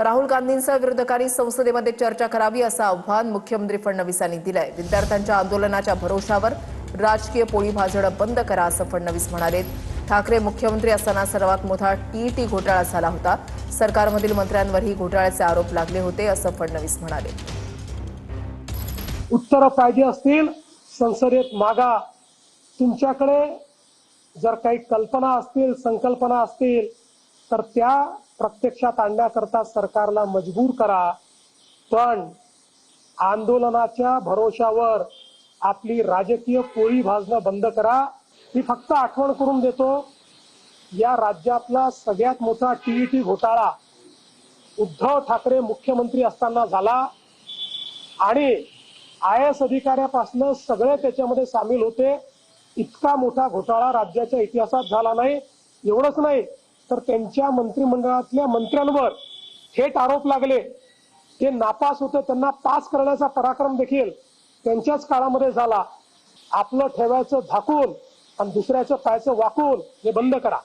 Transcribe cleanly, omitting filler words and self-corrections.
राहुल गांधींसह विरोधकांनी संसदेमध्ये चर्चा करावी असं आव्हान मुख्यमंत्री फडणवीसांनी दिलंय। विद्यार्थ्यांच्या आंदोलनाच्या भरोशावर राजकीय पोळी भाजणं बंद करा असं फडणवीस म्हणाले। ठाकरे मुख्यमंत्री असताना सर्वात मोठा टीईटी घोटाळा झाला होता। सरकारमधील मंत्र्यांवरही घोटाळ्याचे आरोप लागले होते असं फडणवीस म्हणाले। उत्तर पाहिजे असतील संसदेत मागा। तुमच्याकडे जर काही कल्पना असतील, संकल्पना असतील तर त्या प्रत्यक्षात आणण्याकरता सरकारला मजबूर करा। पण आंदोलनाच्या भरोशावर आपली राजकीय पोळी भाजणं बंद करा। मी फक्त आठवण करून देतो, या राज्यातला सगळ्यात मोठा टीईटी घोटाळा उद्धव ठाकरे मुख्यमंत्री असताना झाला आणि IAS अधिकाऱ्यापासून सगळे त्याच्यामध्ये सामील होते। इतका मोठा घोटाळा राज्याच्या इतिहासात झाला नाही। एवढंच नाही तर त्यांच्या मंत्रिमंडळातल्या मंत्र्यांवर थेट आरोप लागले। ते नापास होते, त्यांना पास करण्याचा पराक्रम देखील त्यांच्याच काळामध्ये झाला। आपलं ठेवायचं झाकून आणि दुसऱ्याचं पायचं वाकून हे बंद करा।